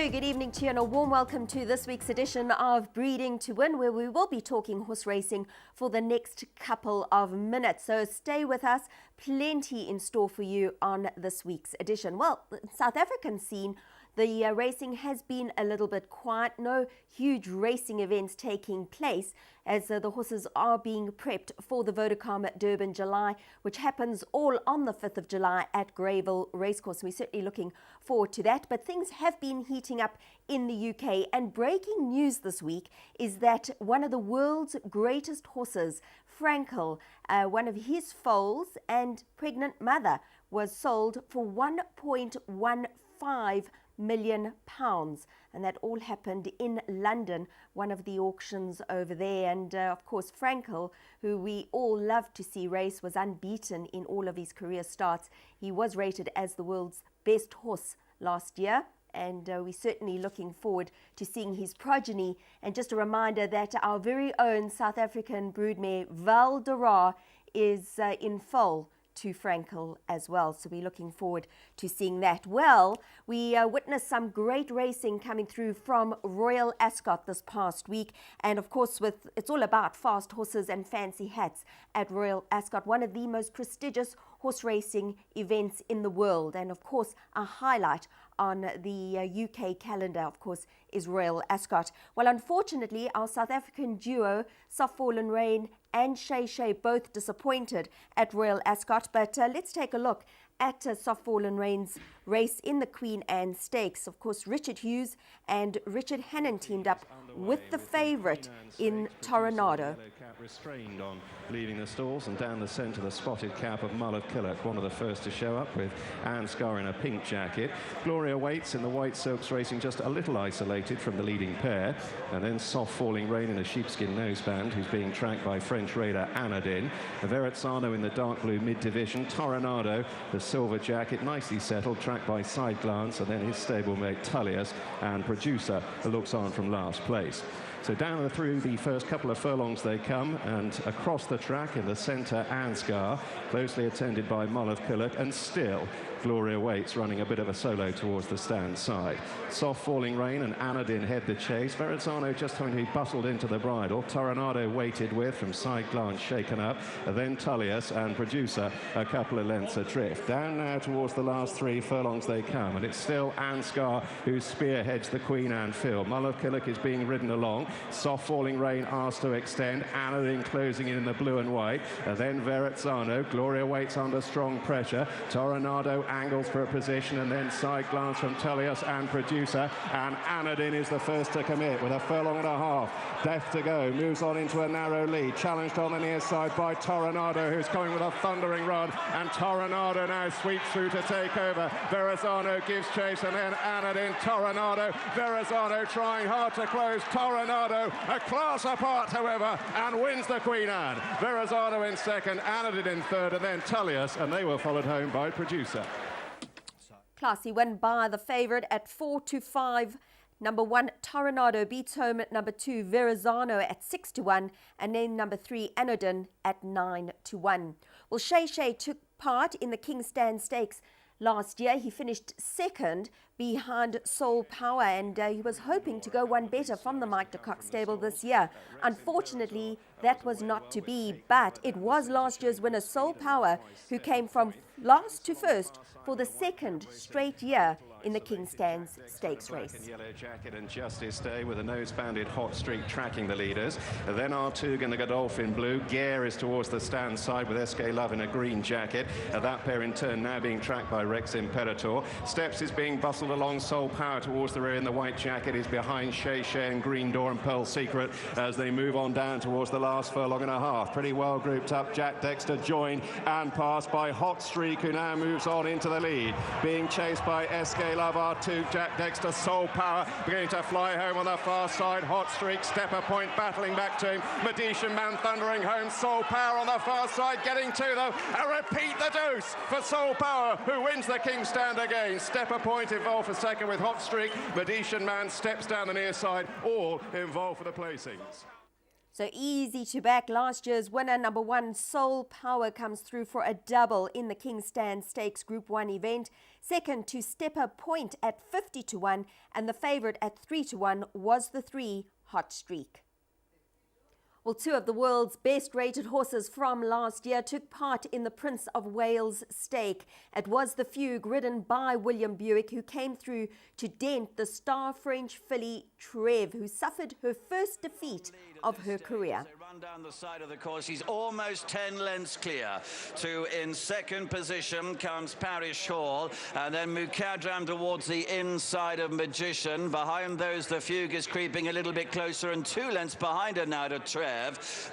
Very good evening to you and a warm welcome to this week's edition of Breeding to Win, where we will be talking horse racing for the next couple of minutes. So stay with us, plenty in store for you on this week's edition. Well, South African scene, the racing has been a little bit quiet. No huge racing events taking place as the horses are being prepped for the Vodacom Durban July, which happens all on the 5th of July at Greyville Racecourse. We're certainly looking forward to that. But things have been heating up in the UK. And breaking news this week is that one of the world's greatest horses, Frankel, one of his foals and pregnant mother, was sold for £1.15 million, and that all happened in London, one of the auctions over there. And of course Frankel, who we all love to see race, was unbeaten in all of his career starts. He was rated as the world's best horse last year, and we're certainly looking forward to seeing his progeny. And just a reminder that our very own South African broodmare Val Dara is in foal to Frankel as well. So we're looking forward to seeing that. Well, we witnessed some great racing coming through from Royal Ascot this past week. And of course, it's all about fast horses and fancy hats at Royal Ascot, one of the most prestigious horse racing events in the world. And of course, a highlight on the UK calendar, of course, is Royal Ascot. Well, unfortunately, our South African duo, Soft Fallen Rain and Shay Shay, both disappointed at Royal Ascot. But let's take a look at Soft Fallen Rain's race in the Queen Anne Stakes. Of course, Richard Hughes and Richard Hannon teamed up with the favourite in Toronado. Restrained on leaving the stalls, and down the centre the spotted cap of Mull of Killock, one of the first to show up, with Anne Scar in a pink jacket. Gloria Waits in the white silks racing just a little isolated from the leading pair, and then Soft Falling Rain in a sheepskin noseband, who's being tracked by French raider Anadin. Verrazzano in the dark blue mid-division. Toronado, the silver jacket, nicely settled, tracked by Side Glance, and then his stablemate Tullius, and Producer, who looks on from last place. So down through the first couple of furlongs they come, and across the track in the centre, Ansgar, closely attended by Mull of Killock, and still Gloria Waits running a bit of a solo towards the stand side. Soft Falling Rain and Anadin head the chase. Verrazzano just having to be bustled into the bridle. Toronado waited with, from Side Glance shaken up, then Tullius and Producer a couple of lengths adrift. Down now towards the last three furlongs they come, and it's still Ansgar who spearheads the Queen Anne field. Mull of Killock is being ridden along. Soft Falling Rain asked to extend. Anadin closing in the blue and white, and then Verrazzano. Gloria Waits under strong pressure. Toronado angles for a position, and then Side Glance from Tullius and Producer, and Anadin is the first to commit with a furlong and a half. Death to go, moves on into a narrow lead, challenged on the near side by Toronado, who's coming with a thundering run, and Toronado now sweeps through to take over. Verrazzano gives chase, and then Anadin, Toronado, Verrazzano trying hard to close. Toronado a class apart, however, and wins the Queen Anne. Verrazzano in second, Anadin in third, and then Tullius, and they were followed home by Producer. Classy win by the favourite at 4-5. Number 1, Toronado beats home at number 2, Verrazzano at 6-1, and then number 3, Anadin at 9-1. Well, Shay Shay took part in the King's Stand Stakes last year. He finished second behind Soul Power, and he was hoping to go one better from the Mike de Kock stable this year. Unfortunately, that was not to be, but it was last year's winner, Soul Power, who came from last to first for the second straight year in the King's Stand Stakes race. Yellow jacket and Justice Day with a nose-banded Hot Streak tracking the leaders. And then Artug and the Godolphin blue. Gare is towards the stand side with SK Love in a green jacket. That pair in turn now being tracked by Rex Imperator. Steps is being bustled along. Soul Power towards the rear in the white jacket is behind Shay Shay and Green Door and Pearl Secret as they move on down towards the last furlong and a half. Pretty well grouped up. Jack Dexter joined and passed by Hot Streak, who now moves on into the lead. Being chased by SK Love, R2, Jack Dexter, Soul Power beginning to fly home on the far side. Hot Streak, Stepper Point battling back to him. Medician Man thundering home. Soul Power on the far side getting to them. And repeat the dose for Soul Power, who wins the King's Stand again. Stepper Point involved for second with Hot Streak. Medician Man steps down the near side, all involved for the placings. So easy to back. Last year's winner, number 1, Soul Power, comes through for a double in the King Stand Stakes Group 1 event. Second to Stepper Point at 50-1, and the favourite at 3-1 was the 3, Hot Streak. Well, 2 of the world's best-rated horses from last year took part in the Prince of Wales stake. It was the Fugue, ridden by William Buick, who came through to dent the star French filly Trev, who suffered her first defeat of her career. Run down the side of the course. He's almost 10 lengths clear. In second position comes Parish Hall, and then Mukadram towards the inside of Magician. Behind those, the Fugue is creeping a little bit closer, and 2 lengths behind her now to Trev.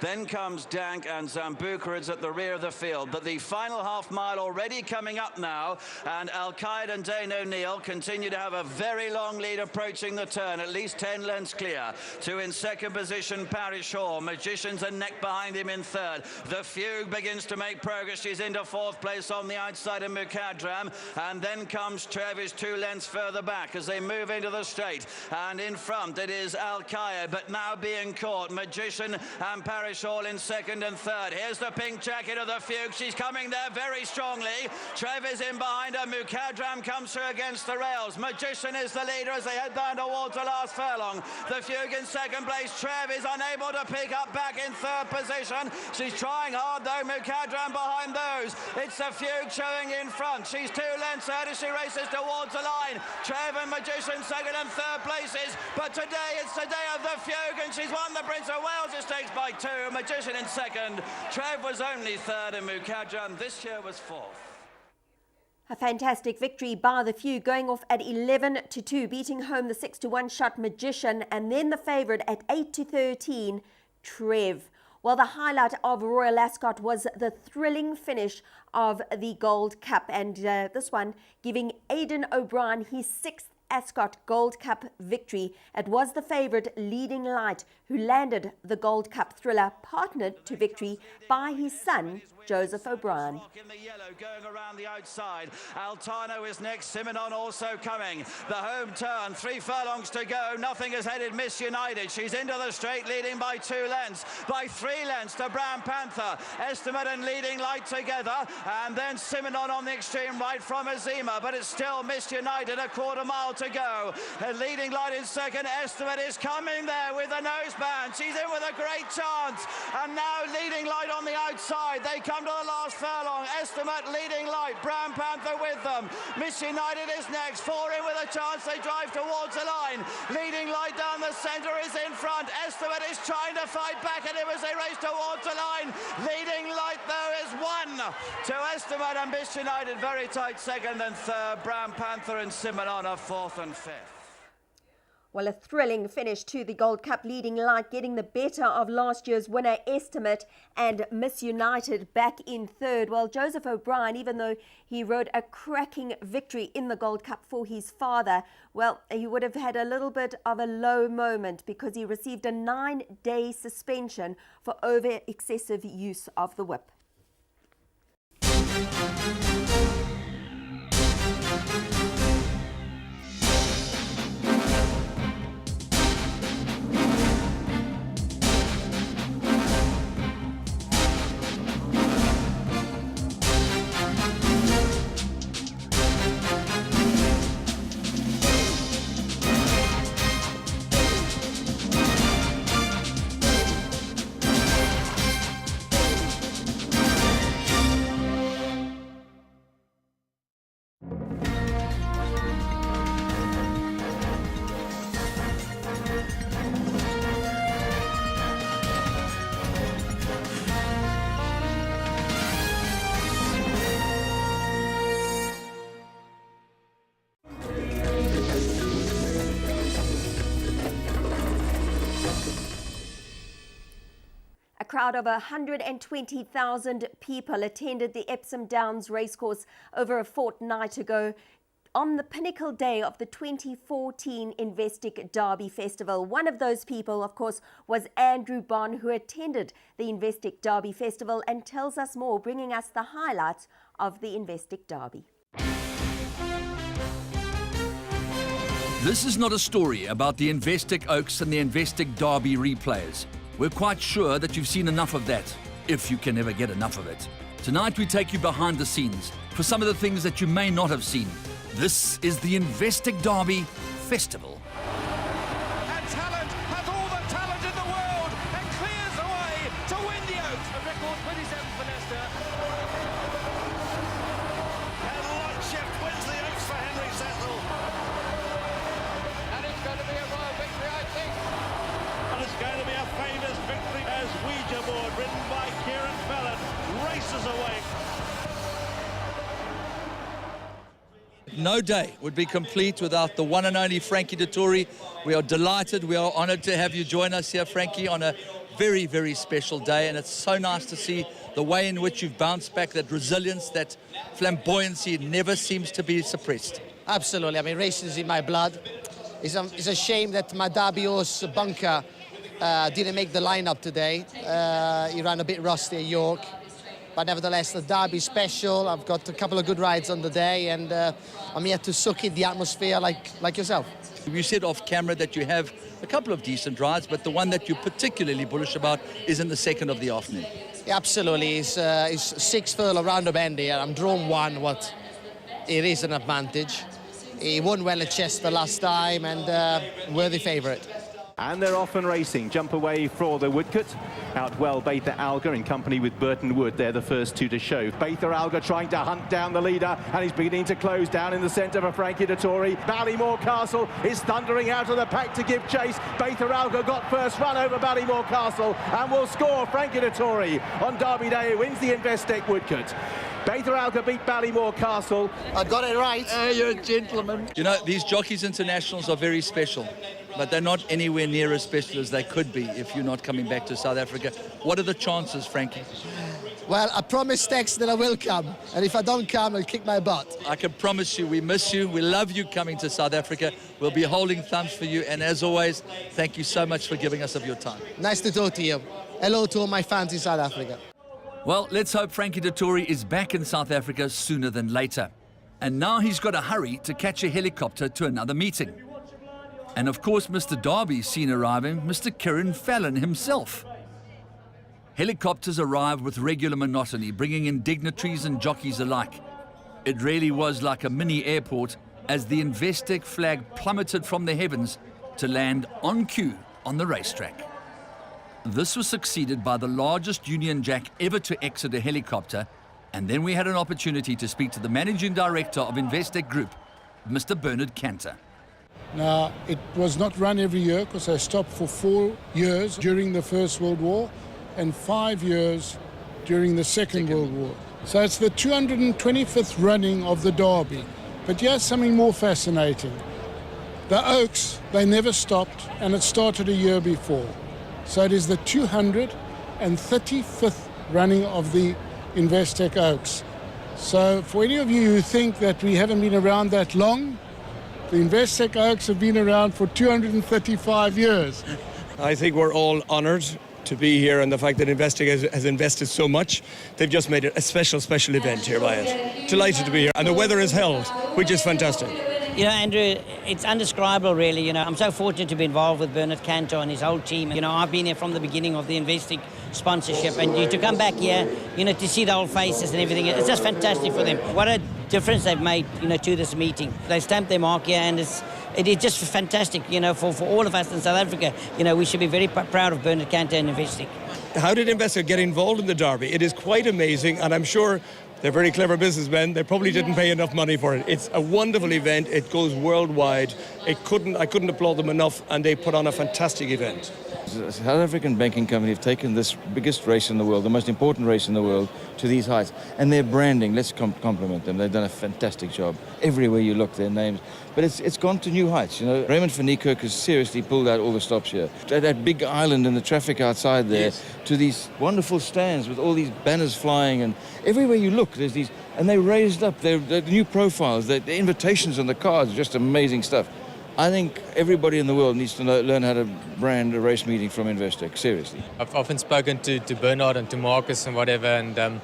Then comes Dank, and Zambuca is at the rear of the field. But the final half mile already coming up now, and Al-Qaeda and Dane O'Neill continue to have a very long lead approaching the turn, at least 10 lengths clear. In second position, Parish Hall. Magician's a neck behind him in third. The Fugue begins to make progress. She's into 4th place on the outside of Mukadram, and then comes Trev, 2 lengths further back as they move into the straight. And in front it is Al-Qaeda, but now being caught. Magician and Parish Hall in second and third. Here's the pink jacket of the Fugue. She's coming there very strongly. Trev is in behind her. Mukadram comes through against the rails. Magician is the leader as they head down towards the last furlong. The Fugue in second place. Trev is unable to pick up back in third position. She's trying hard though. Mukadram behind those. It's the Fugue showing in front. She's 2 lengths ahead as she races towards the line. Trev and Magician second and third places. But today it's the day of the Fugue, and she's won the Prince of Wales Stakes by 2. Magician in second. Trev was only third, and Mukadram this year was 4th. A fantastic victory by the Fugue, going off at 11-2, beating home the 6-1 shot Magician, and then the favourite at 8-13, Trev. Well, the highlight of Royal Ascot was the thrilling finish of the Gold Cup, and this one giving Aidan O'Brien his 6th Ascot Gold Cup victory. It was the favourite Leading Light who landed the Gold Cup thriller, partnered to victory by his son Joseph O'Brien. In the yellow going around the outside. Altano is next, Simonon also coming. The home turn, 3 furlongs to go. Nothing has headed Miss United. She's into the straight, leading by 2 lengths. By 3 lengths to Brown Panther. Estimate and Leading Light together. And then Simonon on the extreme right from Azima. But it's still Miss United, a quarter mile to go. Leading Light in second. Estimate is coming there with a noseband. She's in with a great chance. And now Leading Light on the outside. They come to the last furlong. Estimate, Leading Light, Brown Panther with them. Miss United is next. 4 in with a chance. They drive towards the line. Leading Light down the centre is in front. Estimate is trying to fight back at him as they race towards the line. Leading Light though is 1 to Estimate, and Miss United very tight second and third. Brown Panther and Simonon are 4th and 5th. Well, a thrilling finish to the Gold Cup. Leading Light getting the better of last year's winner Estimate, and Miss United back in third. Well, Joseph O'Brien, even though he rode a cracking victory in the Gold Cup for his father, well, he would have had a little bit of a low moment because he received a 9-day suspension for over excessive use of the whip. A crowd of 120,000 people attended the Epsom Downs racecourse over a fortnight ago on the pinnacle day of the 2014 Investec Derby Festival. One of those people, of course, was Andrew Bond, who attended the Investec Derby Festival and tells us more, bringing us the highlights of the Investec Derby. This is not a story about the Investec Oaks and the Investec Derby replays. We're quite sure that you've seen enough of that, if you can ever get enough of it. Tonight we take you behind the scenes for some of the things that you may not have seen. This is the Investec Derby Festival. And talent has all the talent in the world and clears away to win the Oaks. A record 27 for Leicester. And Longship wins the Oaks for Henry Cecil. And it's going to be a royal victory, I think. And it's going to be a famous victory as Ouija board, ridden by Kieran Fallon, races away. No day would be complete without the one and only Frankie Dettori. We are delighted, we are honoured to have you join us here, Frankie, on a very, very special day. And it's so nice to see the way in which you've bounced back, that resilience, that flamboyancy never seems to be suppressed. Absolutely. I mean, racing is in my blood. It's a shame that my Derby horse, Bunker, didn't make the lineup today. He ran a bit rusty at York. But nevertheless, the Derby's special. I've got a couple of good rides on the day, and I'm here to soak in the atmosphere like yourself. You said off camera that you have a couple of decent rides, but the one that you're particularly bullish about is in the second of the afternoon. Yeah, absolutely. It's 6 furlong around the bend here. I'm drawn 1, what it is an advantage. He won well at Chester last time, and worthy favourite. And they're off and racing. Jump away for the Woodcut. Out well, Baitha Alga in company with Burton Wood. They're the first two to show. Baitha Alga trying to hunt down the leader, and he's beginning to close down in the centre for Frankie Dettori. Ballymore Castle is thundering out of the pack to give chase. Baitha Alga got first run over Ballymore Castle and will score. Frankie Dettori on Derby Day wins the Investec Woodcut. Baitha Alga beat Ballymore Castle. I got it right. You're a gentleman. You know, these Jockeys Internationals are very special, but they're not anywhere near as special as they could be if you're not coming back to South Africa. What are the chances, Frankie? Well, I promised Tex that I will come, and if I don't come, I'll kick my butt. I can promise you, we miss you. We love you coming to South Africa. We'll be holding thumbs for you, and as always, thank you so much for giving us of your time. Nice to talk to you. Hello to all my fans in South Africa. Well, let's hope Frankie Dettori is back in South Africa sooner than later. And now he's got to hurry to catch a helicopter to another meeting. And of course, Mr. Derby's seen arriving, Mr. Kieran Fallon himself. Helicopters arrive with regular monotony, bringing in dignitaries and jockeys alike. It really was like a mini airport as the Investec flag plummeted from the heavens to land on cue on the racetrack. This was succeeded by the largest Union Jack ever to exit a helicopter, and then we had an opportunity to speak to the Managing Director of Investec Group, Mr. Bernard Cantor. Now, it was not run every year because I stopped for 4 years during the First World War and 5 years during the Second World War. So it's the 225th running of the Derby. But here's something more fascinating. The Oaks, they never stopped, and it started a year before. So it is the 235th running of the Investec Oaks. So for any of you who think that we haven't been around that long, the Investec Oaks have been around for 235 years. I think we're all honoured to be here, and the fact that Investec has invested so much, they've just made it a special event here by it. Delighted to be here, and the weather is held, which is fantastic. You know, Andrew, it's indescribable, really. You know, I'm so fortunate to be involved with Bernard Cantor and his whole team. You know, I've been here from the beginning of the Investec sponsorship, and to come back here, you know, to see the old faces and everything, it's just fantastic for them. What a difference they've made, you know, to this meeting. They stamped their mark here, and it is just fantastic, you know, for all of us in South Africa. You know, we should be very proud of Bernard Cantor and Investec. How did Investec get involved in the Derby? It is quite amazing, and I'm sure they're very clever businessmen. They probably didn't pay enough money for it. It's a wonderful event. It goes worldwide. I couldn't applaud them enough, and they put on a fantastic event. The South African banking company have taken this biggest race in the world, the most important race in the world, to these heights. And their branding, let's compliment them. They've done a fantastic job. Everywhere you look, their names. But it's gone to new heights, you know. Raymond van Niekerk has seriously pulled out all the stops here. That big island and the traffic outside there, yes, to these wonderful stands with all these banners flying, and everywhere you look, there's these, and they raised up their new profiles, the invitations on the cards, just amazing stuff. I think everybody in the world needs to learn how to brand a race meeting from Investec, seriously. I've often spoken to Bernard and to Marcus and whatever, and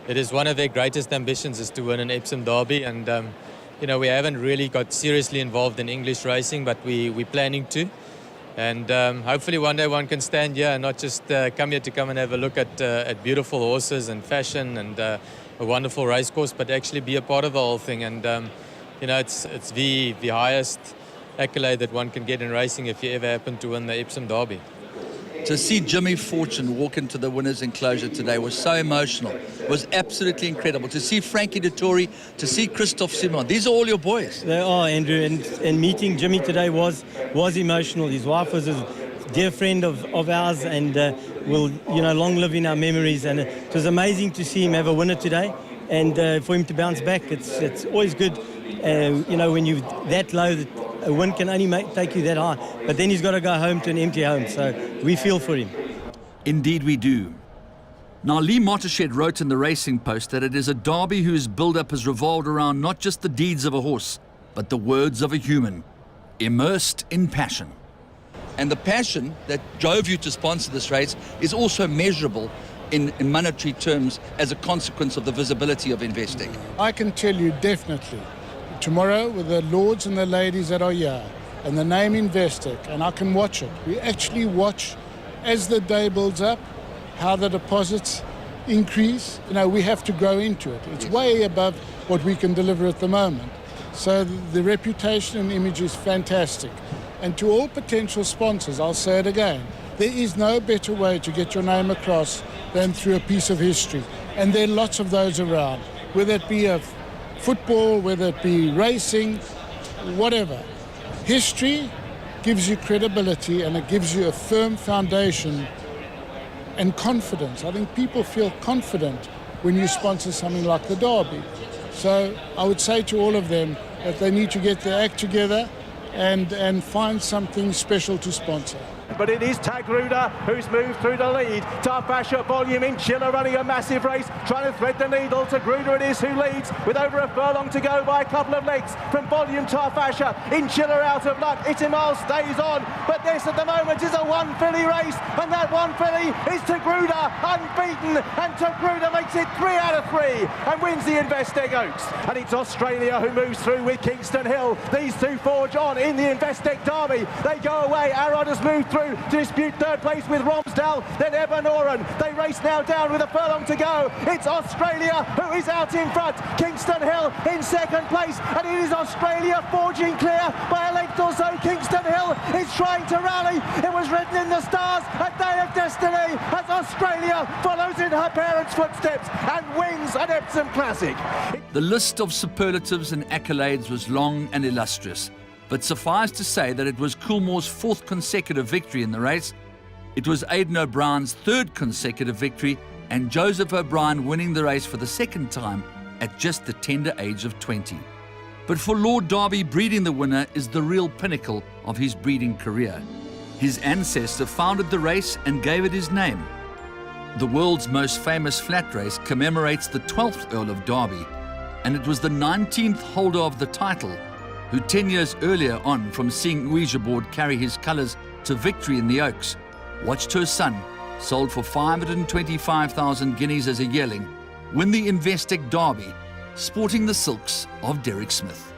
it is one of their greatest ambitions is to win an Epsom Derby, and you know, we haven't really got seriously involved in English racing, but we're planning to. And hopefully one day one can stand here and not just come here to come and have a look at beautiful horses and fashion and a wonderful race course, but actually be a part of the whole thing. And you know, it's the highest accolade that one can get in racing if you ever happen to win the Epsom Derby. To see Jimmy Fortune walk into the winner's enclosure today was so emotional. It was absolutely incredible. To see Frankie Dettori, to see Christophe Simon. These are all your boys. They are, Andrew. And meeting Jimmy today was emotional. His wife was a dear friend of ours and will, you know, long live in our memories. And it was amazing to see him have a winner today and for him to bounce back. It's always good, you know, when you're that low, that a win can only take you that high. But then he's got to go home to an empty home. So we feel for him. Indeed we do. Now, Lee Mottershed wrote in the Racing Post that it is a derby whose build-up has revolved around not just the deeds of a horse, but the words of a human, immersed in passion. And the passion that drove you to sponsor this race is also measurable in monetary terms as a consequence of the visibility of Investec. I can tell you definitely, tomorrow with the lords and the ladies that are here and the name Investec, and I can watch it. We actually watch as the day builds up, how the deposits increase. You know, we have to grow into it. It's way above what we can deliver at the moment. So the reputation and image is fantastic. And to all potential sponsors, I'll say it again, there is no better way to get your name across than through a piece of history. And there are lots of those around, whether it be a football, whether it be racing, whatever. History gives you credibility and it gives you a firm foundation and confidence. I think people feel confident when you sponsor something like the Derby. So I would say to all of them that they need to get their act together and find something special to sponsor. But it is Tagruda who's moved through the lead. Tarfasha, Volume in Chiller running a massive race, trying to thread the needle. Tagruda it is who leads with over a furlong to go by a couple of legs from Volume. Tarfasha in Chiller out of luck. Itimal stays on, but this at the moment is a one filly race, and that one filly is Tagruda, unbeaten, and Tagruda makes it 3 out of 3 and wins the Investec Oaks. And it's Australia who moves through with Kingston Hill. These two forge on in the Investec Derby. They go away. Arrod has moved through to dispute third place with Romsdale, then Evan Oren. They race now down with a furlong to go. It's Australia who is out in front. Kingston Hill in second place, and it is Australia forging clear by a length or so. Kingston Hill is trying to rally. It was written in the stars, a day of destiny, as Australia follows in her parents' footsteps and wins an Epsom Classic. The list of superlatives and accolades was long and illustrious. But suffice to say that it was Coolmore's 4th consecutive victory in the race. It was Aidan O'Brien's 3rd consecutive victory, and Joseph O'Brien winning the race for the 2nd time at just the tender age of 20. But for Lord Derby, breeding the winner is the real pinnacle of his breeding career. His ancestor founded the race and gave it his name. The world's most famous flat race commemorates the 12th Earl of Derby, and it was the 19th holder of the title who 10 years earlier on, from seeing Ouijabord carry his colours to victory in the Oaks, watched her son, sold for 525,000 guineas as a yearling, win the Investec Derby, sporting the silks of Derek Smith.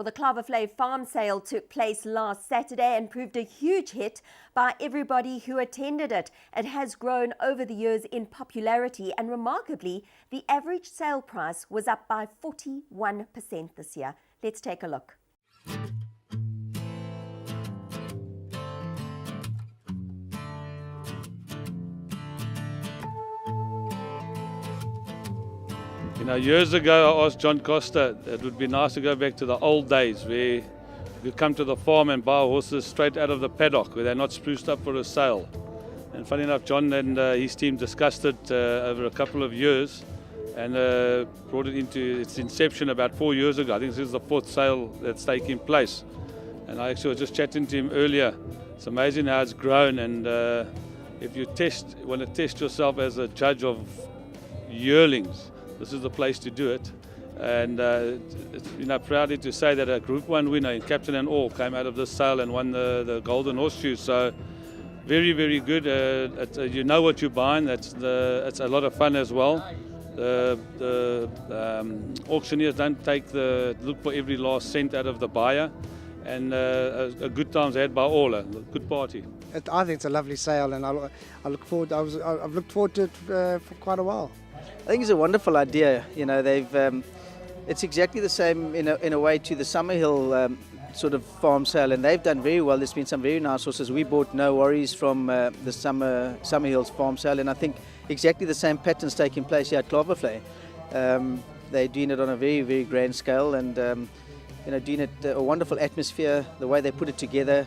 Well, the Klawervlei farm sale took place last Saturday and proved a huge hit by everybody who attended it. It has grown over the years in popularity, and remarkably, the average sale price was up by 41% this year. Let's take a look. You know, years ago I asked John Costa, it would be nice to go back to the old days where you could come to the farm and buy horses straight out of the paddock where they're not spruced up for a sale. And funny enough, John and his team discussed it over a couple of years and brought it into its inception about 4 years ago. I think this is the 4th sale that's taking place. And I actually was just chatting to him earlier. It's amazing how it's grown, and if you want to test yourself as a judge of yearlings, this is the place to do it. And it's, proudly to say that a Group 1 winner in Captain and All came out of this sale and won the Golden Horseshoe. So very, very good. You know what you're buying. It's a lot of fun as well. The auctioneers don't look for every last cent out of the buyer. And a good time's had by all. A good party. I think it's a lovely sale, and I've looked forward to it for quite a while. I think it's a wonderful idea. You know, it's exactly the same in a way to the Summerhill sort of farm sale, and they've done very well. There's been some very nice horses. We bought No Worries from the Summerhill's farm sale, and I think exactly the same pattern's taking place here at Klawervlei. They're doing it on a very, very grand scale, and doing it a wonderful atmosphere. The way they put it together,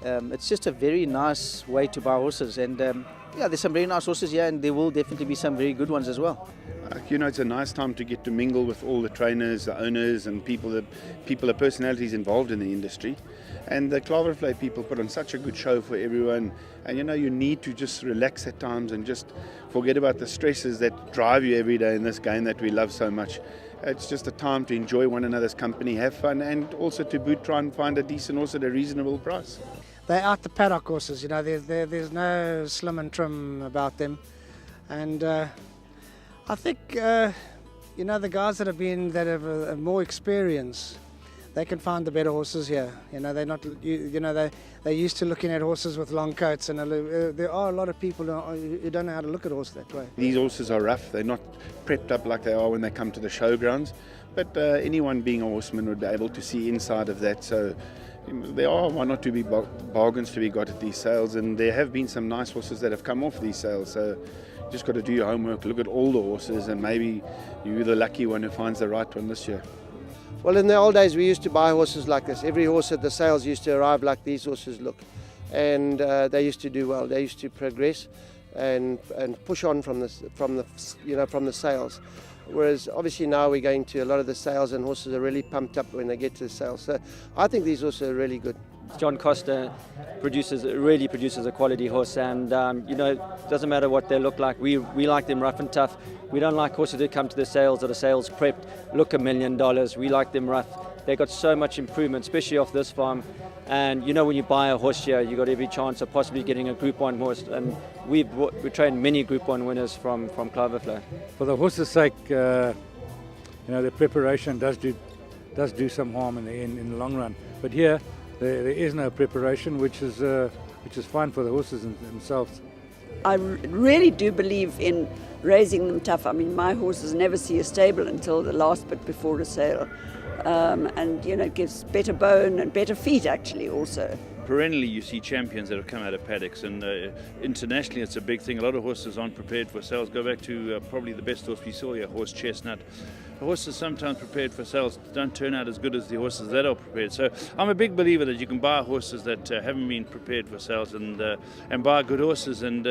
it's just a very nice way to buy horses, and there's some very nice horses here, and there will definitely be some very good ones as well. It's a nice time to get to mingle with all the trainers, the owners, and the personalities involved in the industry. And the Klawervlei people put on such a good show for everyone. And you need to just relax at times and just forget about the stresses that drive you every day in this game that we love so much. It's just a time to enjoy one another's company, have fun, and also to boot try and find a decent horse at a reasonable price. They're out the paddock horses, there's no slim and trim about them. And I think, the guys that have more experience, they can find the better horses here. They're used to looking at horses with long coats, and there are a lot of people who don't know how to look at horses that way. These horses are rough. They're not prepped up like they are when they come to the showgrounds. But anyone being a horseman would be able to see inside of that. So there are one or two bargains to be got at these sales, and there have been some nice horses that have come off these sales. So you just got to do your homework, look at all the horses, and maybe you're the lucky one who finds the right one this year. Well, in the old days we used to buy horses like this. Every horse at the sales used to arrive like these horses look, and they used to do well. They used to progress and push on from the sales. Whereas obviously now we're going to a lot of the sales, and horses are really pumped up when they get to the sales. So I think these horses are really good. John Costa really produces a quality horse, and it doesn't matter what they look like. We like them rough and tough. We don't like horses that come to the sales that are sales prepped, look $1 million. We like them rough. They got so much improvement, especially off this farm. And when you buy a horse here, you got every chance of possibly getting a Group 1 horse. And we trained many Group 1 winners from Klawervlei. For the horse's sake, the preparation does do some harm in the long run. But here, there is no preparation, which is fine for the horses themselves. I really do believe in raising them tough. I mean, my horses never see a stable until the last bit before a sale. It gives better bone and better feet actually also. Perennially you see champions that have come out of paddocks, and internationally it's a big thing. A lot of horses aren't prepared for sales. Go back to probably the best horse we saw here, Horse Chestnut. The horses sometimes prepared for sales don't turn out as good as the horses that are prepared. So I'm a big believer that you can buy horses that haven't been prepared for sales and buy good horses, and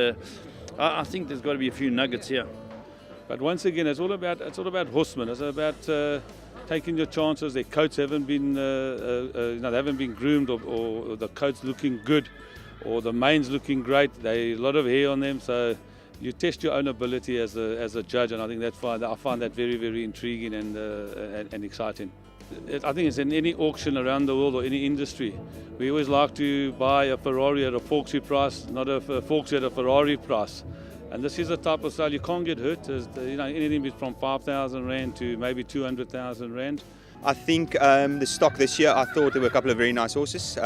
I think there's got to be a few nuggets here. But once again, it's all about horsemen. It's about taking your chances. Their coats haven't been they haven't been groomed, or the coats looking good, or the manes looking great. They a lot of hair on them, so you test your own ability as a judge, and I think I find that very, very intriguing and exciting. I think it's in any auction around the world or any industry. We always like to buy a Ferrari at a Volkswagen price, not a Volkswagen at a Ferrari price. And this is a type of sale you can't get hurt. Anything from 5,000 Rand to maybe 200,000 Rand. I think the stock this year, I thought there were a couple of very nice horses.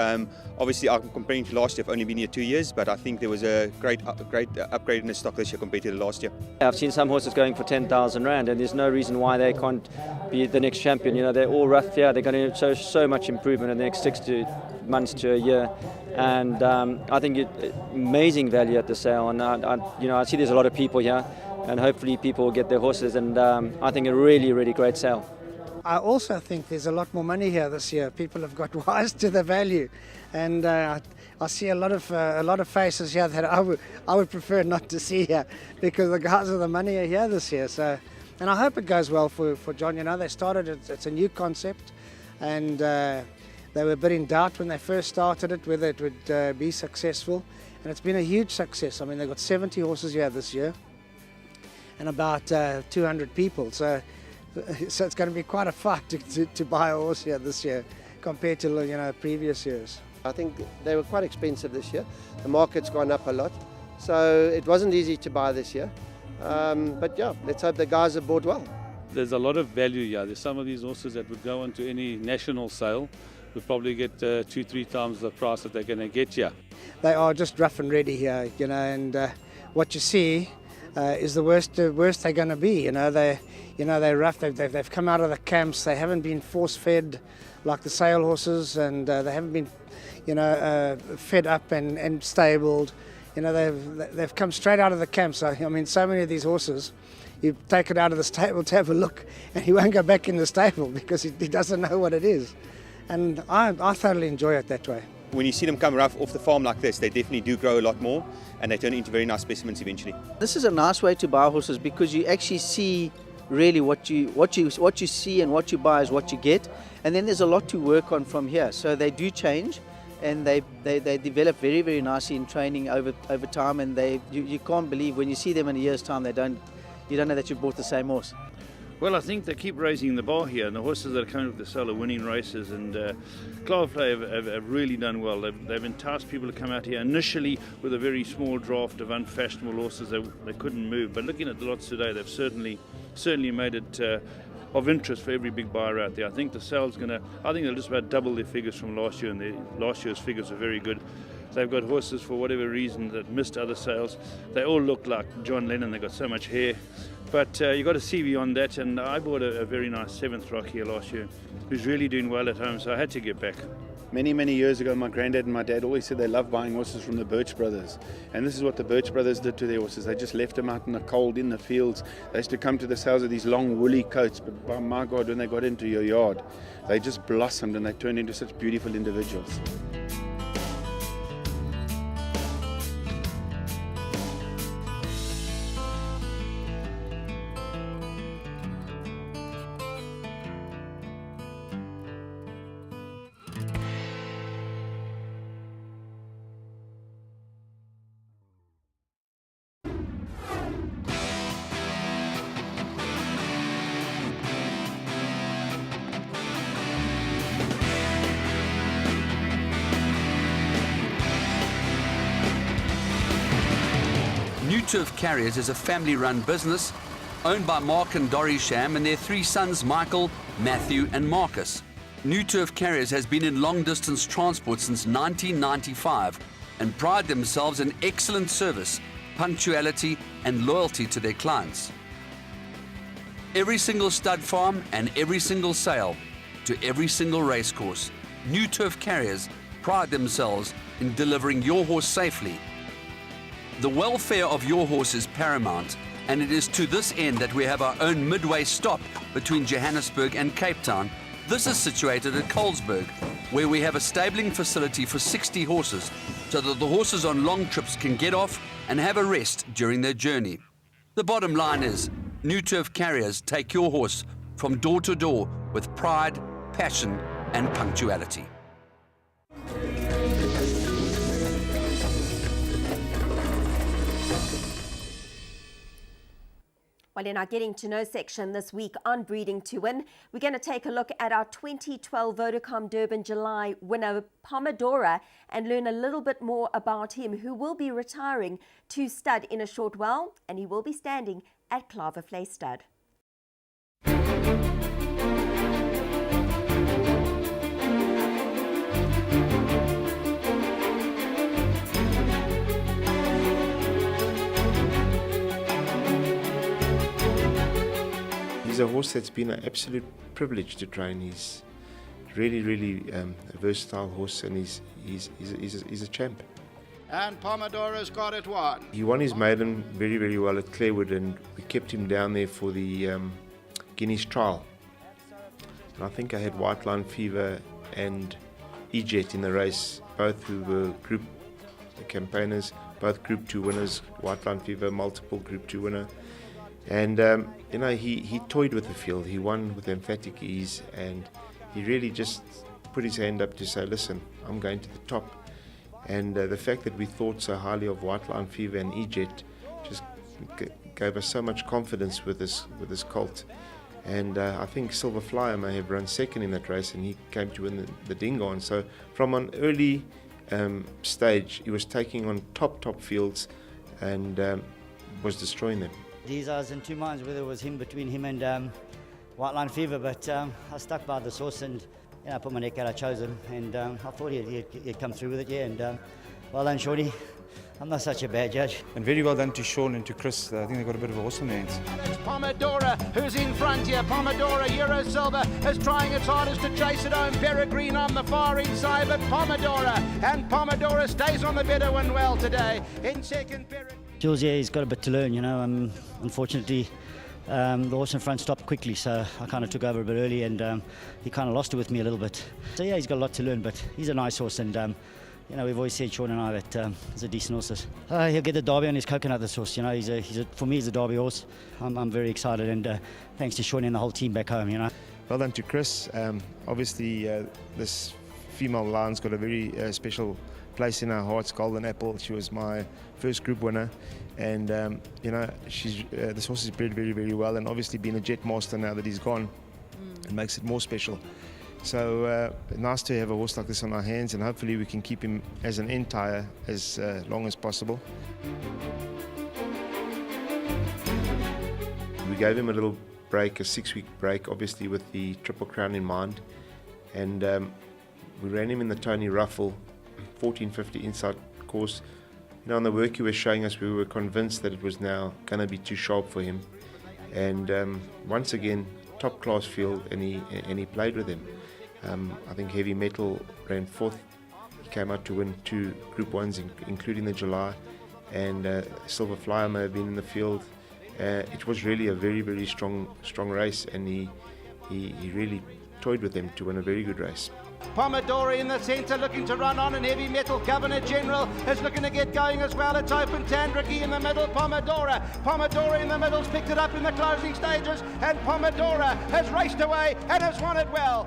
Obviously, I'm comparing to last year. I've only been here 2 years, but I think there was a great upgrade in the stock this year compared to the last year. I've seen some horses going for 10,000 rand, and there's no reason why they can't be the next champion. You know, they're all rough here. They're going to show so much improvement in the next 6 months to a year, and I think amazing value at the sale. And I see there's a lot of people here, and hopefully people will get their horses. And I think a really, really great sale. I also think there's a lot more money here this year. People have got wise to the value, and I see a lot of faces here that I would prefer not to see here, because the guys with the money are here this year. So, and I hope it goes well for John. You know, they started it's a new concept, and they were a bit in doubt when they first started it whether it would be successful, and it's been a huge success. I mean, they've got 70 horses here this year, and about 200 people. So it's going to be quite a fight to buy a horse here this year compared to previous years. I think they were quite expensive this year. The market's gone up a lot, so it wasn't easy to buy this year. But yeah, let's hope the guys have bought well. There's a lot of value here. There's some of these horses that would go onto any national sale, would probably get 2-3 times the price that they're going to get here. They are just rough and ready here, and what you see is the worst they're going to be. They're rough. They've come out of the camps. They haven't been force-fed like the sale horses, and they haven't been, fed up and stabled. They've come straight out of the camps. So, I mean, so many of these horses, you take it out of the stable to have a look, and he won't go back in the stable because he doesn't know what it is. And I thoroughly enjoy it that way. When you see them come rough off the farm like this, they definitely do grow a lot more, and they turn into very nice specimens eventually. This is a nice way to buy horses, because you actually see really what you see, and what you buy is what you get, and then there's a lot to work on from here. So they do change, and they develop very, very nicely in training over time, and you can't believe when you see them in a year's time, you don't know that you bought the same horse. Well, I think they keep raising the bar here, and the horses that are coming to the sale are winning races, and Klawervlei have really done well. They've enticed people to come out here initially with a very small draft of unfashionable horses. They couldn't move, but looking at the lots today, they've certainly made it of interest for every big buyer out there. I think the sale's I think they'll just about double their figures from last year, and last year's figures are very good. They've got horses, for whatever reason, that missed other sales. They all look like John Lennon. They've got so much hair. But you've got to see beyond that. And I bought a very nice 7th rock here last year, who's really doing well at home, so I had to get back. Many, many years ago, my granddad and my dad always said they loved buying horses from the Birch brothers. And this is what the Birch brothers did to their horses. They just left them out in the cold, in the fields. They used to come to the sales with these long woolly coats, but by my God, when they got into your yard, they just blossomed and they turned into such beautiful individuals. New Turf Carriers is a family-run business owned by Mark and Dorrie Sham and their 3 sons, Michael, Matthew and Marcus. New Turf Carriers has been in long-distance transport since 1995 and pride themselves in excellent service, punctuality and loyalty to their clients. Every single stud farm and every single sale to every single racecourse, New Turf Carriers pride themselves in delivering your horse safely. The welfare of your horse is paramount, and it is to this end that we have our own midway stop between Johannesburg and Cape Town. This is situated at Colesberg, where we have a stabling facility for 60 horses, so that the horses on long trips can get off and have a rest during their journey. The bottom line is, New Turf Carriers take your horse from door to door with pride, passion and punctuality. Well, in our Getting to Know section this week on Breeding to Win, we're going to take a look at our 2012 Vodacom Durban July winner, Pomodoro, and learn a little bit more about him, who will be retiring to stud in a short while, and he will be standing at Klawervlei Stud. a horse that's been an absolute privilege to train. He's really a versatile horse, and he's a champ. And Pomodoro's got it won. He won his maiden very well at Clarewood, and we kept him down there for the Guineas trial. And I think I had White Line Fever and Ejet in the race, both who were group campaigners, both Group 2 winners. White Line Fever, multiple Group 2 winner. And he toyed with the field. He won with emphatic ease, and he really just put his hand up to say, listen, I'm going to the top. And the fact that we thought so highly of White Line Fever and Ejet just gave us so much confidence with this colt. And I think Silver Flyer may have run second in that race, and he came to win the Dingaan. So from an early stage, he was taking on top fields and was destroying them. I was in two minds whether it was between him and White Line Fever, but I stuck by the horse, and I put my neck out, I chose him, and I thought he'd come through with it, yeah. And well done, Shorty. I'm not such a bad judge. And very well done to Sean and to Chris. I think they've got a bit of a horse in their hands. It's Pomodoro who's in front here. Pomodoro, Euro Silver, is trying its hardest to chase it home. Peregrine on the far inside, but Pomodoro stays on the better one well today. In second, Peregrine. Jules, yeah, he's got a bit to learn, Unfortunately, the horse in front stopped quickly, so I kind of took over a bit early, and he kind of lost it with me a little bit. So yeah, he's got a lot to learn, but he's a nice horse, and we've always said, Sean and I, that he's a decent horse. He'll get the Derby on his coconut, this horse. For me, he's a Derby horse. I'm very excited, and thanks to Sean and the whole team back home. Well done to Chris. Obviously, this female line's got a very special place in our hearts. Golden Apple. She was my first group winner, and this horse is bred very well, and obviously being a jet master now that he's gone, it makes it more special. So nice to have a horse like this on our hands, and hopefully we can keep him as an end tire as long as possible. We gave him a little break, a 6-week break, obviously with the Triple Crown in mind, and we ran him in the Tony Ruffle 1450 inside course. On the work he was showing us, we were convinced that it was now going to be too sharp for him, and once again top class field, and he played with him. I think Heavy Metal ran 4th. He came out to win 2 Group 1s, including the July, and Silver Flyer may have been in the field. It was really a very strong race, and he really toyed with them to win a very good race. Pomodoro in the centre looking to run on, and Heavy Metal Governor General is looking to get going as well. It's open. Tandraki in the middle. Pomodoro in the middle's picked it up in the closing stages, and Pomodoro has raced away and has won it well.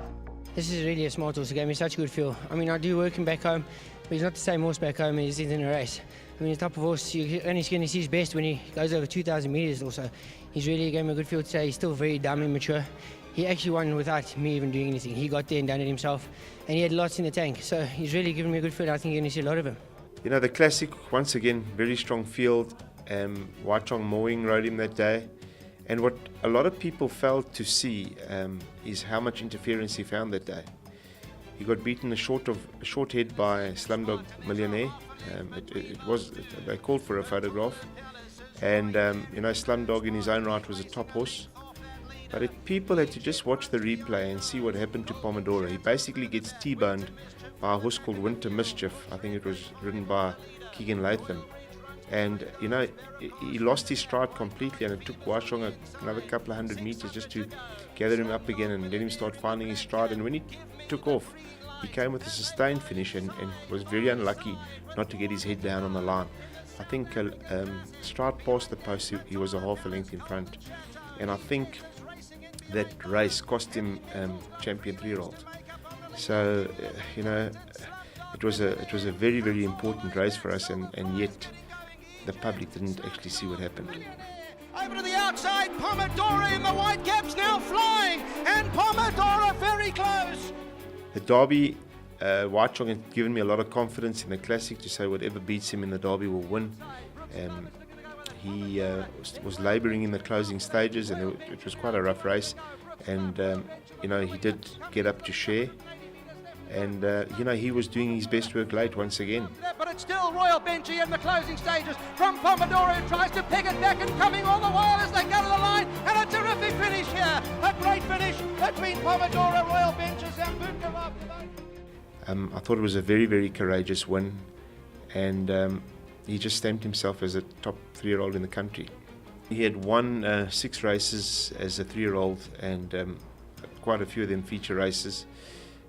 This is really a smart horse. It gave me such a good feel. I do work him back home, but he's not the same horse back home as he's in a race. The type of horse you're only going to see his best when he goes over 2,000 metres also. He's really gave me a good feel today. He's still very dumb and mature. He actually won without me even doing anything. He got there and done it himself, and he had lots in the tank. So he's really given me a good feel. I think you're going to see a lot of him. The Classic, once again, very strong field. Waichong Mowing rode him that day. And what a lot of people failed to see is how much interference he found that day. He got beaten a short head by Slumdog Millionaire. They called for a photograph, and Slumdog in his own right was a top horse. But people had to just watch the replay and see what happened to Pomodoro. He basically gets T-boned by a horse called Winter Mischief. I think it was ridden by Keegan Latham. And, he lost his stride completely, and it took Waichong another couple of 100 meters just to gather him up again and let him start finding his stride. And when he took off, he came with a sustained finish and was very unlucky not to get his head down on the line. I think stride past the post, he was a half a length in front. And I think that race cost him champion 3-year-old. So, it was a very important race for us, and yet the public didn't actually see what happened. Over to the outside, Pomodoro in the white caps now flying, and Pomodoro very close. The Derby, Waichong had given me a lot of confidence in the Classic to say whatever beats him in the Derby will win. He was labouring in the closing stages, and it was quite a rough race, and he did get up to share, and he was doing his best work late once again. But it's still Royal Benji in the closing stages from Pomodoro, who tries to peg it back and coming all the while as they go to the line, and a terrific finish here between Pomodoro, Royal Benches and Bukarov. I thought it was a very, very courageous win, and he just stamped himself as a top 3-year-old in the country. He had won 6 races as a 3-year-old, and quite a few of them feature races.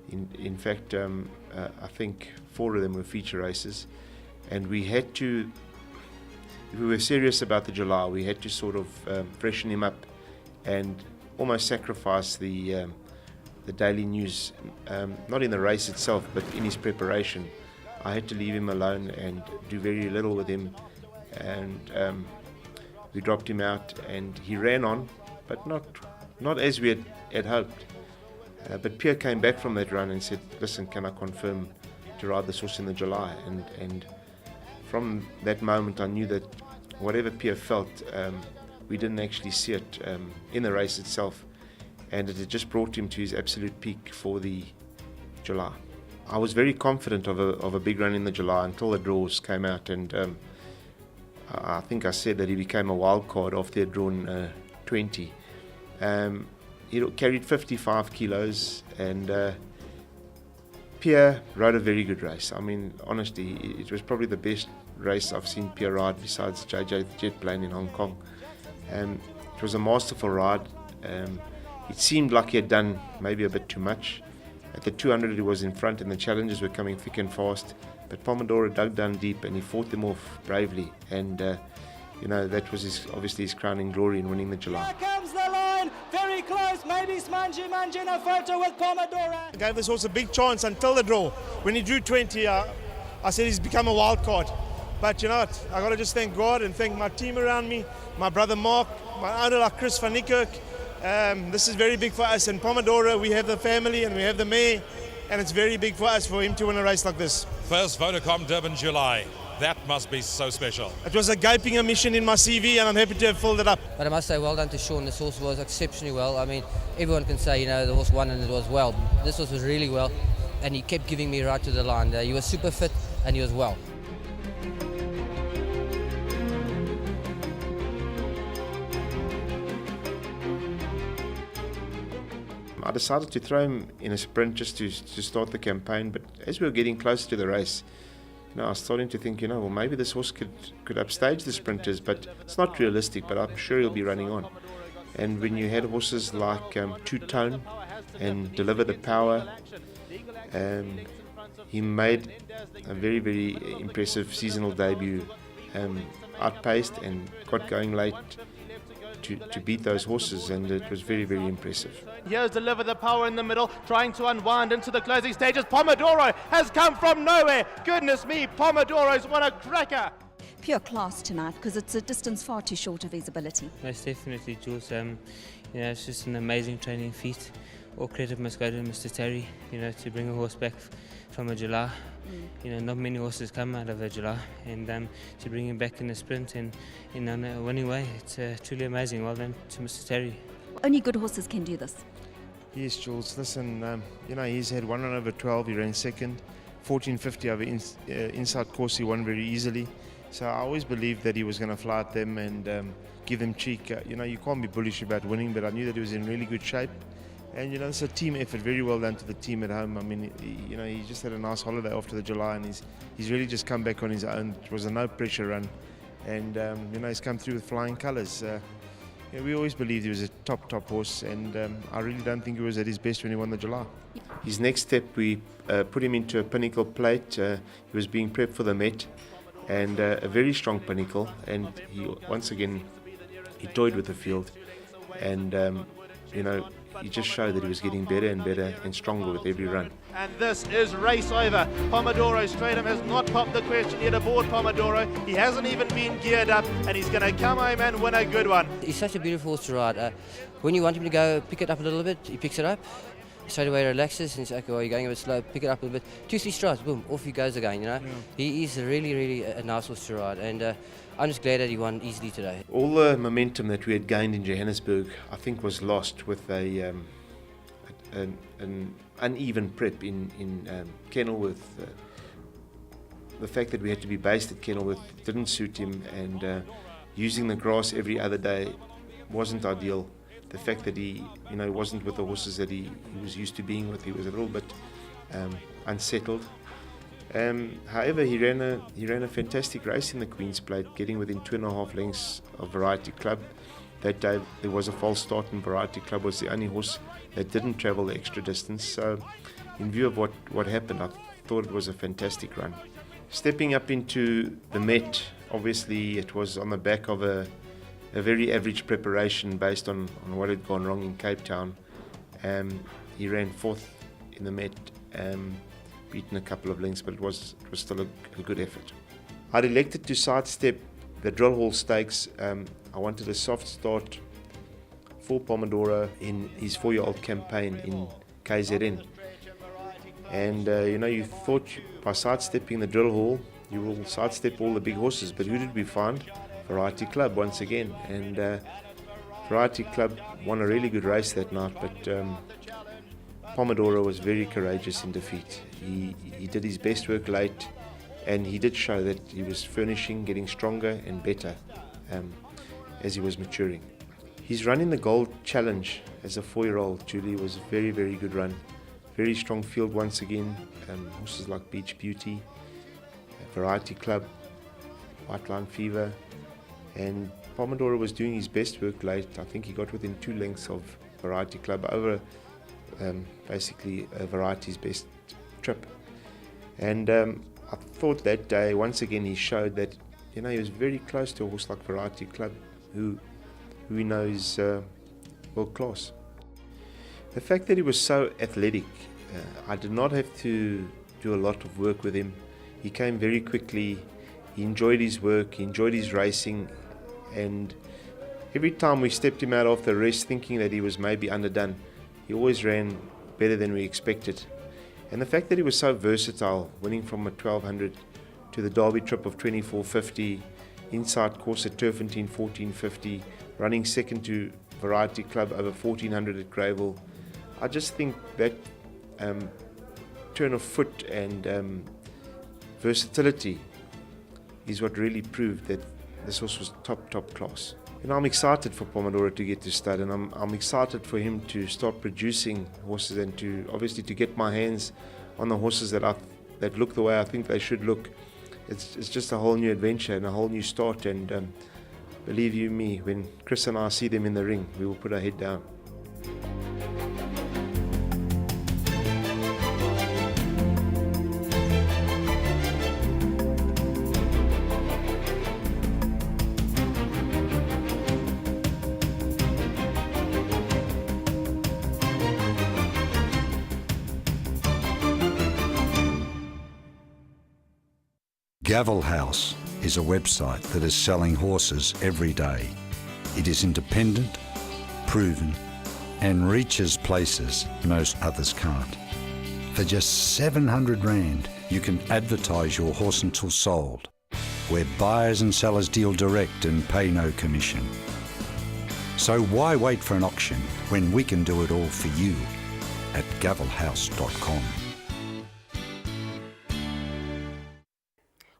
In fact, I think 4 of them were feature races, and we had to, if we were serious about the July, we had to sort of freshen him up and almost sacrifice the daily news, not in the race itself, but in his preparation. I had to leave him alone and do very little with him, and we dropped him out, and he ran on, but not as we had hoped. But Pierre came back from that run and said, listen, can I confirm to ride this horse in the July? And from that moment I knew that whatever Pierre felt, we didn't actually see it in the race itself, and it had just brought him to his absolute peak for the July. I was very confident of a big run in the July until the draws came out, and I think I said that he became a wild card after he had drawn 20. He carried 55 kilos, and Pierre rode a very good race. I mean, honestly, it was probably the best race I've seen Pierre ride besides JJ the Jet Plane in Hong Kong. It was a masterful ride. It seemed like he had done maybe a bit too much. At the 200 he was in front and the challenges were coming thick and fast, but Pomodoro dug down deep and he fought them off bravely, and that was obviously his crowning glory in winning the July. Here comes the line, very close, maybe Smanji in a photo with Pomodoro. I gave this horse a big chance until the draw. When he drew 20, I said he's become a wild card. But you know what, I got to just thank God and thank my team around me, my brother Mark, my owner like Chris van Niekerk. This is very big for us, and Pomodoro, we have the family and we have the mayor, and it's very big for us for him to win a race like this. First Vodacom Durban July. That must be so special. It was a gaping omission in my CV, and I'm happy to have filled it up. But I must say, well done to Sean. This horse was exceptionally well. I mean, everyone can say, the horse won and it was well. This horse was really well, and he kept giving me right to the line. He was super fit and he was well. I decided to throw him in a sprint just to start the campaign, but as we were getting closer to the race, I was starting to think, well, maybe this horse could upstage the sprinters, but it's not realistic, but I'm sure he'll be running on. And when you had horses like Two Tone and Deliver the Power, he made a very, very impressive seasonal debut, outpaced and got going late to beat those horses, and it was very, very impressive. Here's Deliver the Power in the middle, trying to unwind into the closing stages. Pomodoro has come from nowhere. Goodness me, Pomodoro's what a cracker. Pure class tonight, because it's a distance far too short of his ability. Most definitely, Jules. It's just an amazing training feat. All credit must go to Mr. Terry, to bring a horse back from a July. Not many horses come out of a July, and to bring him back in the sprint and in a winning way, it's truly amazing. Well done to Mr. Terry. Only good horses can do this. Yes, Jules. Listen, he's had 1 run over 12. He ran second. 1450 over inside course. He won very easily. So I always believed that he was going to fly at them and give them cheek. You can't be bullish about winning, but I knew that he was in really good shape. And it's a team effort. Very well done to the team at home. I mean, he just had a nice holiday after the July, and he's really just come back on his own. It was a no pressure run, and he's come through with flying colours. We always believed he was a top horse, and I really don't think he was at his best when he won the July. His next step, we put him into a Pinnacle plate. He was being prepped for the Met, and a very strong Pinnacle, and he once again he toyed with the field, and he just showed that he was getting better and better and stronger with every run. And this is race over. Pomodoro Stratum has not popped the question yet aboard Pomodoro. He hasn't even been geared up, and he's going to come home and win a good one. He's such a beautiful horse to ride. When you want him to go pick it up a little bit, he picks it up. Straight away relaxes and says, okay, well, you're going a bit slow, pick it up a little bit. 2-3 strides, boom, off he goes again, Yeah. He is really, really a nice horse to ride, and I'm just glad that he won easily today. All the momentum that we had gained in Johannesburg, I think, was lost with an uneven prep in Kenilworth. The fact that we had to be based at Kenilworth didn't suit him, and using the grass every other day wasn't ideal. the fact that he wasn't with the horses that he was used to being with. He was a little bit unsettled. However, he ran a fantastic race in the Queen's Plate, getting within 2.5 lengths of Variety Club. That day there was a false start, and Variety Club was the only horse that didn't travel the extra distance. So in view of what happened, I thought it was a fantastic run. Stepping up into the Met, obviously it was on the back of a very average preparation based on what had gone wrong in Cape Town. He ran 4th in the Met, beaten a couple of lengths, but it was still a good effort. I'd elected to sidestep the Drill Hall Stakes. I wanted a soft start for Pomodoro in his 4-year-old campaign in KZN. And you thought by sidestepping the Drill Hall, you will sidestep all the big horses, but who did we find? Variety Club once again. And Variety Club won a really good race that night, but Pomodoro was very courageous in defeat. He did his best work late, and he did show that he was furnishing, getting stronger and better as he was maturing. His run in the Gold Challenge as a 4-year-old, Julie, was a very, very good run. Very strong field once again. Horses like Beach Beauty, Variety Club, White Line Fever, and Pomodoro was doing his best work late. I think he got within 2 lengths of Variety Club over basically Variety's best trip. And I thought that day, once again, he showed that he was very close to a horse like Variety Club, who we know is world class. The fact that he was so athletic, I did not have to do a lot of work with him. He came very quickly, he enjoyed his work, he enjoyed his racing, and every time we stepped him out after the rest thinking that he was maybe underdone, he always ran better than we expected. And the fact that he was so versatile, winning from a 1200 to the Derby trip of 2450, inside course at Turfentine 1450, running second to Variety Club over 1400 at Greyville. I just think that turn of foot and versatility is what really proved that this horse was top class. I'm excited for Pomodoro to get to stud, and I'm excited for him to start producing horses and to obviously to get my hands on the horses that look the way I think they should look. It's just a whole new adventure and a whole new start, and believe you me, when Chris and I see them in the ring, we will put our head down. Gavel House is a website that is selling horses every day. It is independent, proven, and reaches places most others can't. For just 700 Rand, you can advertise your horse until sold, where buyers and sellers deal direct and pay no commission. So why wait for an auction when we can do it all for you at gavelhouse.com.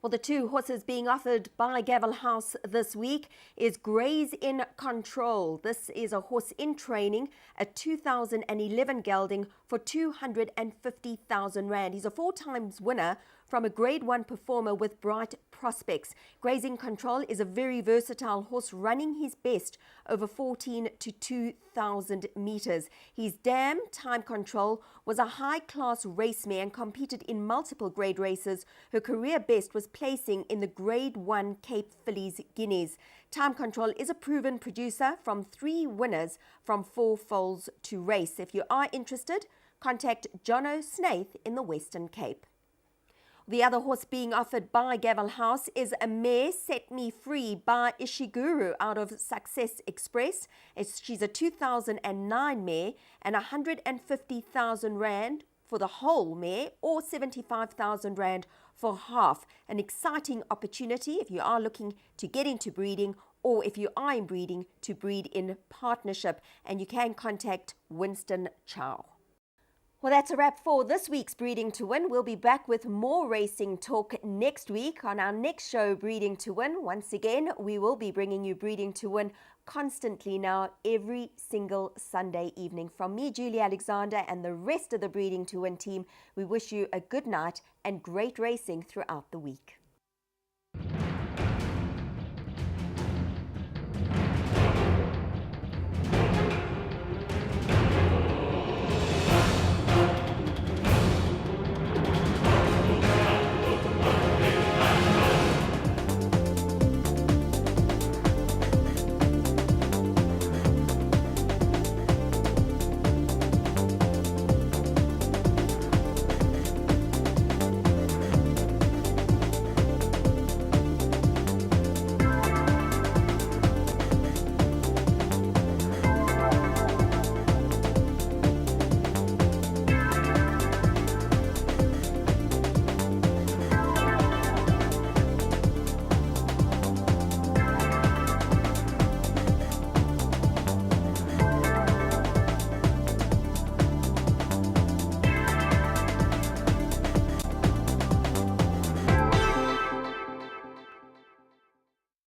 Well, the 2 horses being offered by Gavel House this week is Graze in Control. This is a horse in training, a 2011 gelding for 250,000 Rand. He's a 4-times winner from a Grade 1 performer with bright prospects. Grazing Control is a very versatile horse running his best over 14 to 2,000 meters. His Dam Time Control was a high-class race mare and competed in multiple grade races. Her career best was placing in the Grade 1 Cape Fillies Guineas. Time Control is a proven producer from 3 winners from 4 foals to race. If you are interested, contact Jono Snaith in the Western Cape. The other horse being offered by Gavel House is a mare Set Me Free by Ishiguro out of Success Express. She's a 2009 mare and 150,000 Rand for the whole mare or 75,000 Rand for half. An exciting opportunity if you are looking to get into breeding or if you are in breeding to breed in partnership, and you can contact Winston Chow. Well, that's a wrap for this week's Breeding to Win. We'll be back with more racing talk next week on our next show, Breeding to Win. Once again, we will be bringing you Breeding to Win constantly now, every single Sunday evening. From me, Julie Alexander, and the rest of the Breeding to Win team, we wish you a good night and great racing throughout the week.